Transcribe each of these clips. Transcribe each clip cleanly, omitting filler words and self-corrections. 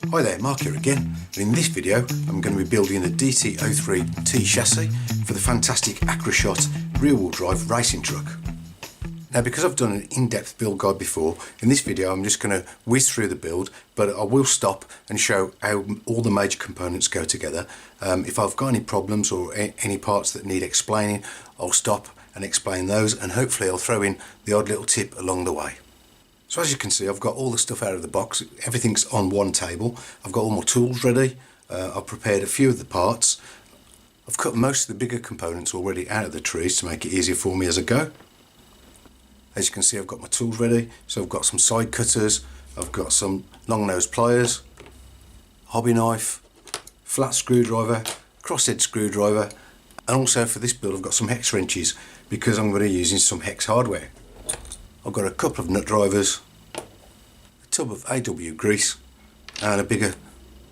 Hi there, Mark here again, and in this video I'm going to be building the DT03 T chassis for the fantastic Aqroshot rear-wheel drive racing truck. Now, because I've done an in-depth build guide before, in this video I'm just going to whiz through the build, but I will stop and show how all the major components go together. If I've got any problems or any parts that need explaining, I'll stop and explain those, and hopefully I'll throw in the odd little tip along the way. So as you can see, I've got all the stuff out of the box. Everything's on one table. I've got all my tools ready. I've prepared a few of the parts. I've cut most of the bigger components already out of the trees to make it easier for me as I go. As you can see, I've got my tools ready. So I've got some side cutters, I've got some long nose pliers, hobby knife, flat screwdriver, crosshead screwdriver, and also for this build I've got some hex wrenches because I'm going to be using some hex hardware. I've got a couple of nut drivers, a tub of AW grease, and a bigger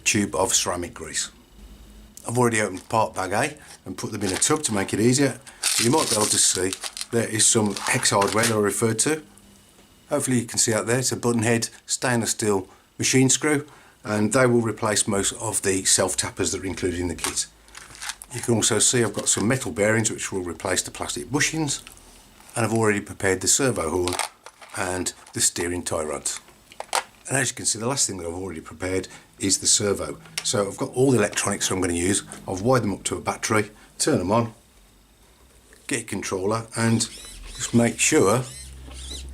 tube of ceramic grease. I've already opened part bag A and put them in a tub to make it easier. You might be able to see there is some hex hardware that I referred to. Hopefully you can see out there, it's a button head stainless steel machine screw, and they will replace most of the self tappers that are included in the kit. You can also see I've got some metal bearings which will replace the plastic bushings. And I've already prepared the servo horn and the steering tie rods. And as you can see, the last thing that I've already prepared is the servo. So I've got all the electronics that I'm going to use. I've wired them up to a battery, turn them on, get your controller, and just make sure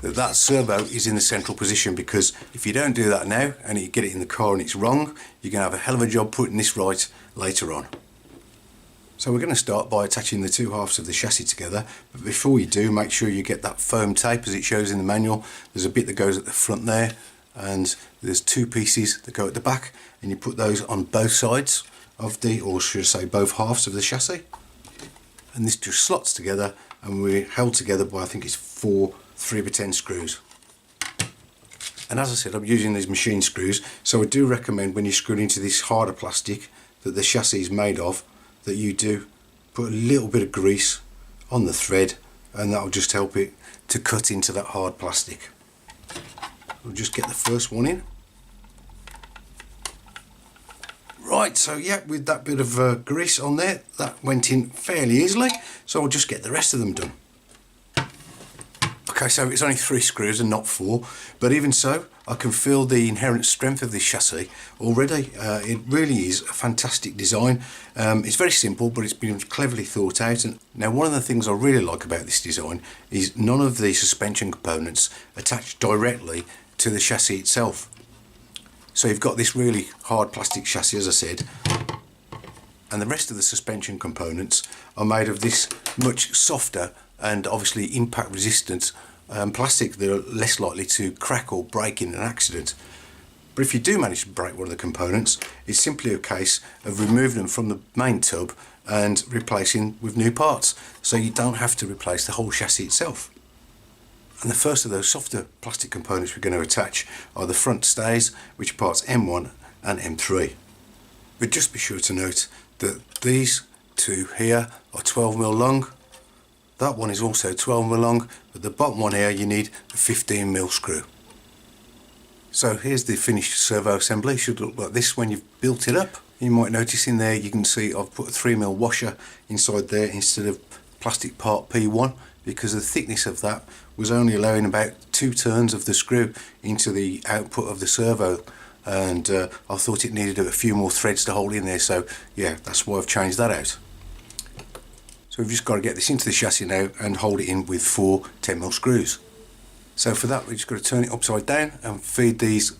that that servo is in the central position, because if you don't do that now and you get it in the car and it's wrong, you're going to have a hell of a job putting this right later on. So we're going to start by attaching the two halves of the chassis together, but before you do, make sure you get that foam tape as it shows in the manual. There's a bit that goes at the front there, and there's two pieces that go at the back, and you put those on both sides of the, or should I say both halves of the chassis, and this just slots together, and we're held together by, I think it's 4 3x10 screws. And as I said, I'm using these machine screws, so I do recommend when you're screwing into this harder plastic that the chassis is made of, that you do put a little bit of grease on the thread, and that will just help it to cut into that hard plastic. We'll just get the first one in. Right, so yeah, with that bit of grease on there, that went in fairly easily, so I'll just get the rest of them done. Okay, so it's only 3 screws and not 4, but even so, I can feel the inherent strength of this chassis already. It really is a fantastic design. It's very simple, but it's been cleverly thought out. And now, one of the things I really like about this design is none of the suspension components attach directly to the chassis itself. So you've got this really hard plastic chassis, as I said, and the rest of the suspension components are made of this much softer and obviously impact resistant plastic that are less likely to crack or break in an accident. But if you do manage to break one of the components, it's simply a case of removing them from the main tub and replacing with new parts, so you don't have to replace the whole chassis itself. And the first of those softer plastic components we're going to attach are the front stays, which are parts M1 and M3. But just be sure to note that these two here are 12mm long. That one is also 12mm long, but the bottom one here you need a 15mm screw. So here's the finished servo assembly. It should look like this when you've built it up. You might notice in there you can see I've put a 3mm washer inside there instead of plastic part P1, because the thickness of that was only allowing about 2 turns of the screw into the output of the servo, and I thought it needed a few more threads to hold in there, so yeah, that's why I've changed that out. So we've just got to get this into the chassis now and hold it in with 4 10mm screws. So for that, we've just got to turn it upside down and feed these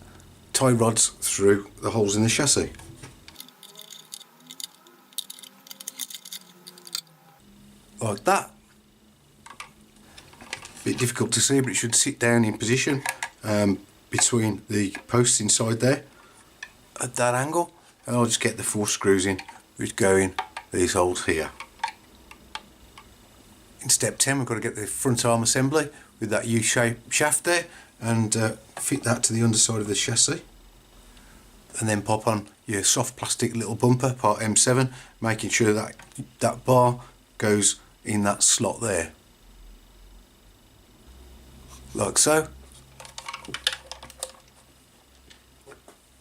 tie rods through the holes in the chassis. Like that. Bit difficult to see, but it should sit down in position between the posts inside there at that angle. And I'll just get the 4 screws in, which go in these holes here. In step 10, we've got to get the front arm assembly with that U-shaped shaft there, and fit that to the underside of the chassis, and then pop on your soft plastic little bumper, part M7, making sure that that bar goes in that slot there, like so.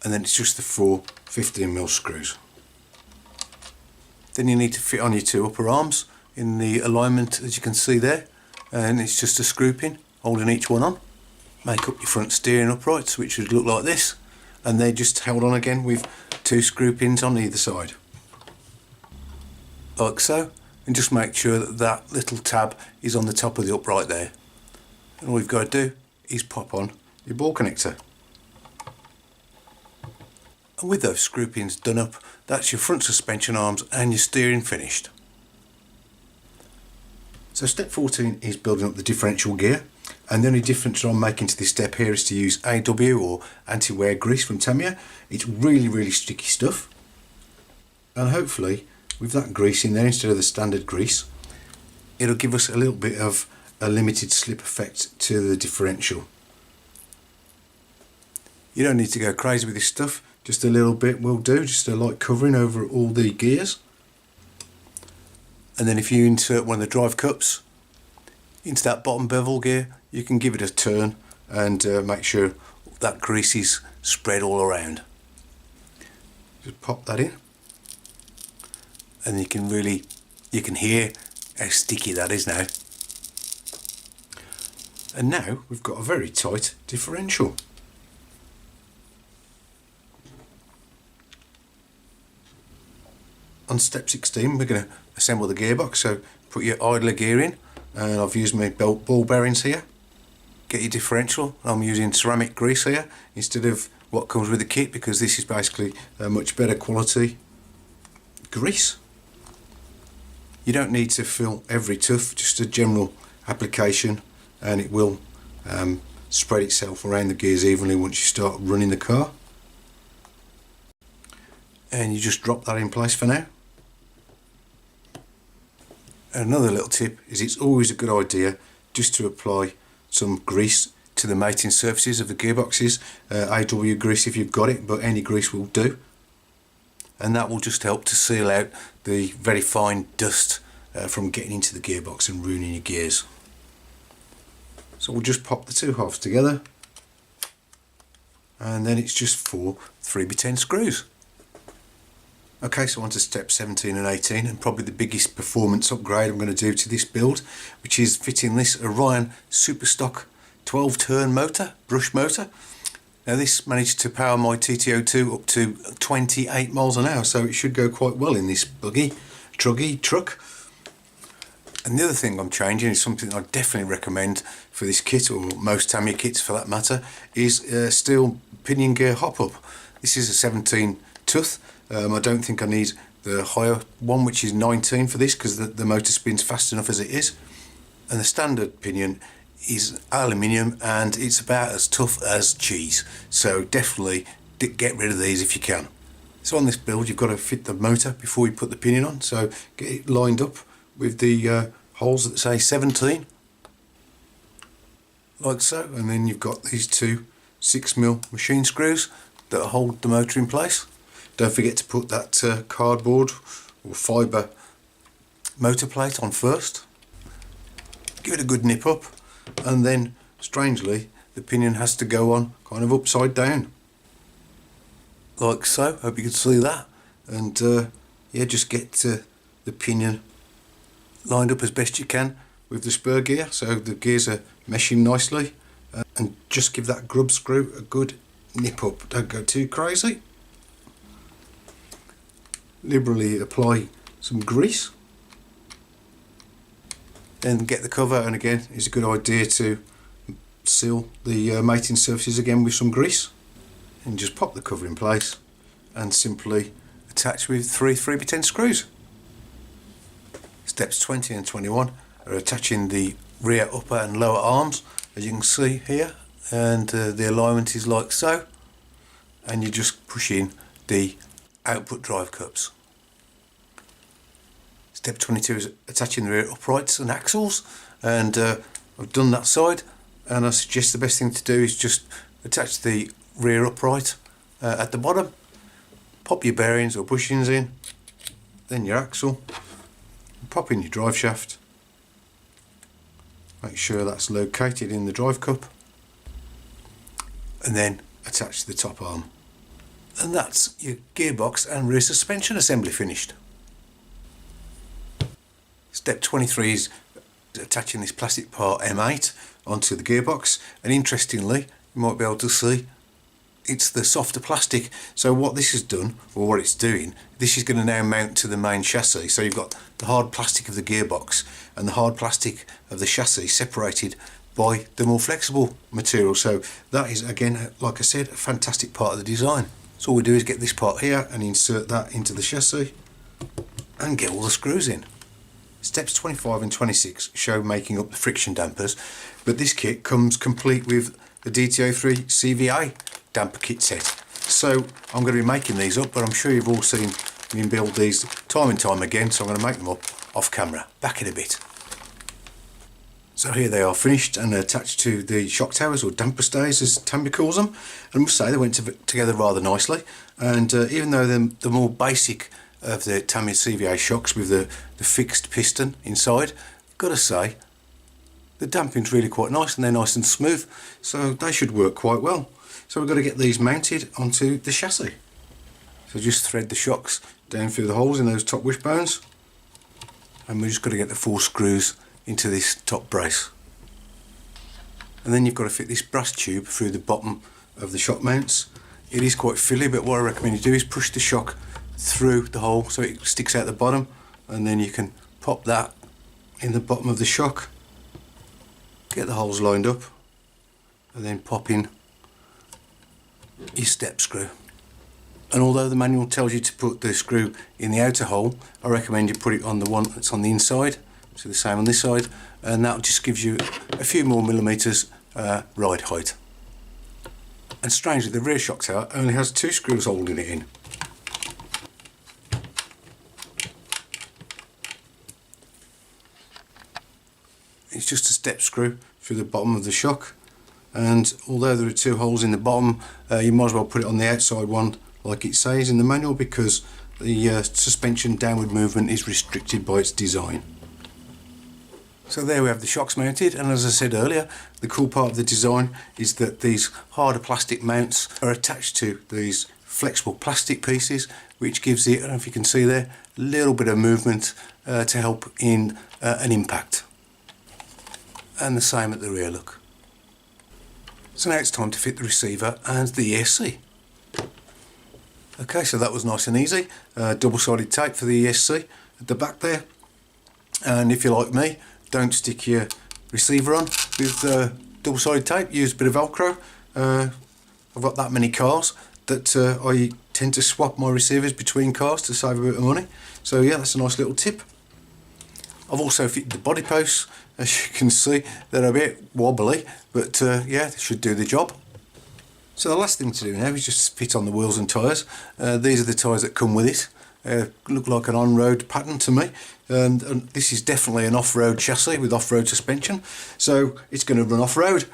and then it's just the 4 15mm screws. Then you need to fit on your 2 upper arms in the alignment as you can see there, and it's just a screw pin holding each one on. Make up your front steering uprights, which would look like this, and they're just held on again with 2 screw pins on either side, like so. And just make sure that that little tab is on the top of the upright there, and all you've got to do is pop on your ball connector. And with those screw pins done up, that's your front suspension arms and your steering finished. So step 14 is building up the differential gear, and the only difference I'm making to this step here is to use AW or anti-wear grease from Tamiya. It's really sticky stuff, and hopefully with that grease in there instead of the standard grease, it'll give us a little bit of a limited slip effect to the differential. You don't need to go crazy with this stuff, just a little bit will do, just a light covering over all the gears. And then if you insert one of the drive cups into that bottom bevel gear, you can give it a turn and make sure that grease is spread all around. Just pop that in, and you can hear how sticky that is now. And now we've got a very tight differential. On step 16 we're going to assemble the gearbox, so put your idler gear in, and I've used my ball bearings here. Get your differential. I'm using ceramic grease here instead of what comes with the kit, because this is basically a much better quality grease. You don't need to fill every tooth, just a general application, and it will spread itself around the gears evenly once you start running the car. And you just drop that in place for now. Another little tip is it's always a good idea just to apply some grease to the mating surfaces of the gearboxes. AW grease if you've got it, but any grease will do. And that will just help to seal out the very fine dust from getting into the gearbox and ruining your gears. So we'll just pop the 2 halves together, and then it's just 4 3x10 screws. Okay, so on to step 17 and 18, and probably the biggest performance upgrade I'm going to do to this build, which is fitting this Orion super stock 12 turn motor, brush motor. Now this managed to power my DT02 up to 28 miles an hour, so it should go quite well in this buggy, truck. And the other thing I'm changing is something I definitely recommend for this kit, or most Tamiya kits for that matter, is steel pinion gear hop up. This is a 17 tooth. I don't think I need the higher one, which is 19 for this, because the motor spins fast enough as it is. And the standard pinion is aluminium, and it's about as tough as cheese, so definitely get rid of these if you can. So on this build you've got to fit the motor before you put the pinion on, so get it lined up with the holes that say 17, like so, and then you've got these 2 6mm machine screws that hold the motor in place. Don't forget to put that cardboard or fibre motor plate on first. Give it a good nip up, and then strangely the pinion has to go on kind of upside down, like so. Hope you can see that. And yeah, just get the pinion lined up as best you can with the spur gear so the gears are meshing nicely, and just give that grub screw a good nip up. Don't go too crazy. Liberally apply some grease, then get the cover, and again it's a good idea to seal the mating surfaces again with some grease, and just pop the cover in place and simply attach with 3 3x10 screws. Steps 20 and 21 are attaching the rear upper and lower arms, as you can see here, and the alignment is like so, and you just push in the output drive cups. Step 22 is attaching the rear uprights and axles, and I've done that side, and I suggest the best thing to do is just attach the rear upright at the bottom, pop your bearings or bushings in, then your axle, pop in your drive shaft, make sure that's located in the drive cup, and then attach the top arm. And that's your gearbox and rear suspension assembly finished. Step 23 is attaching this plastic part M8 onto the gearbox, and interestingly you might be able to see it's the softer plastic. So what this has done, or what it's doing, this is going to now mount to the main chassis. So you've got the hard plastic of the gearbox and the hard plastic of the chassis separated by the more flexible material. So that is, again, like I said, a fantastic part of the design. So all we do is get this part here and insert that into the chassis and get all the screws in. Steps 25 and 26 show making up the friction dampers, but this kit comes complete with the DT03 CVA damper kit set. So I'm going to be making these up, but I'm sure you've all seen me build these time and time again, so I'm going to make them up off camera. Back in a bit. So here they are finished and attached to the shock towers, or damper stays as Tamiya calls them, and I must say they went together rather nicely. And even though the more basic of the Tamiya CVA shocks with the fixed piston inside, I've got to say the damping's really quite nice and they're nice and smooth, so they should work quite well. So we've got to get these mounted onto the chassis. So just thread the shocks down through the holes in those top wishbones, and we've just got to get the 4 screws into this top brace. And then you've got to fit this brass tube through the bottom of the shock mounts. It is quite fiddly, but what I recommend you do is push the shock through the hole so it sticks out the bottom, and then you can pop that in the bottom of the shock, get the holes lined up, and then pop in your step screw. And although the manual tells you to put the screw in the outer hole, I recommend you put it on the one that's on the inside, so the same on this side, and that just gives you a few more millimetres ride height. And strangely, the rear shock tower only has 2 screws holding it in. It's just a step screw through the bottom of the shock, and although there are 2 holes in the bottom, you might as well put it on the outside one like it says in the manual, because the suspension downward movement is restricted by its design. So there we have the shocks mounted, and as I said earlier, the cool part of the design is that these harder plastic mounts are attached to these flexible plastic pieces, which gives it, I don't know if you can see there, a little bit of movement to help in an impact. And the same at the rear, look. So now it's time to fit the receiver and the ESC. Okay, so that was nice and easy. Double-sided tape for the ESC at the back there, and if you're like me, don't stick your receiver on with double-sided tape, use a bit of Velcro. I've got that many cars that I tend to swap my receivers between cars to save a bit of money, so yeah, that's a nice little tip. I've also fitted the body posts. As you can see, they're a bit wobbly, but yeah, they should do the job. So the last thing to do now is just fit on the wheels and tyres. These are the tyres that come with it. Look like an on-road pattern to me, and this is definitely an off-road chassis with off-road suspension, so it's going to run off-road.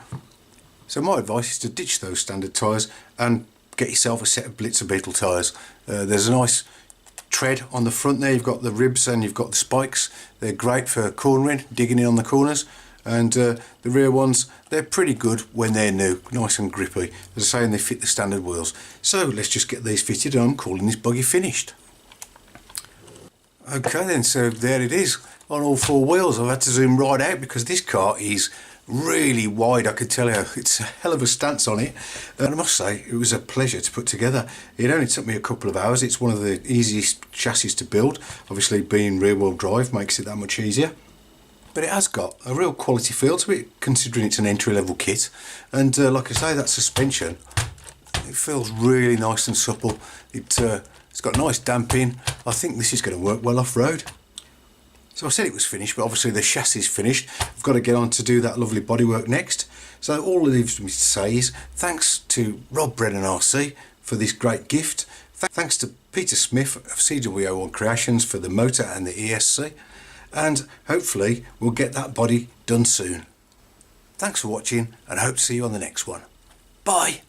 So my advice is to ditch those standard tyres and get yourself a set of Blitzer Beetle tyres. There's a nice tread on the front there, you've got the ribs and you've got the spikes. They're great for cornering, digging in on the corners, and the rear ones, they're pretty good when they're new, nice and grippy. As I say, and they fit the standard wheels. So let's just get these fitted, and I'm calling this buggy finished. Okay then, so there it is on all 4 wheels. I've had to zoom right out because this car is really wide, I could tell you. It's a hell of a stance on it, and I must say it was a pleasure to put together. It only took me a couple of hours. It's one of the easiest chassis to build. Obviously being rear wheel drive makes it that much easier, but it has got a real quality feel to it considering it's an entry-level kit. And like I say, that suspension, it feels really nice and supple. It's got nice damping. I think this is going to work well off-road. So I said it was finished, but obviously the chassis is finished. I've got to get on to do that lovely bodywork next. So all it leaves me to say is thanks to Rob Brennan RC for this great gift. Thanks to Peter Smith of CW01 Creations for the motor and the ESC. And hopefully we'll get that body done soon. Thanks for watching, and I hope to see you on the next one. Bye!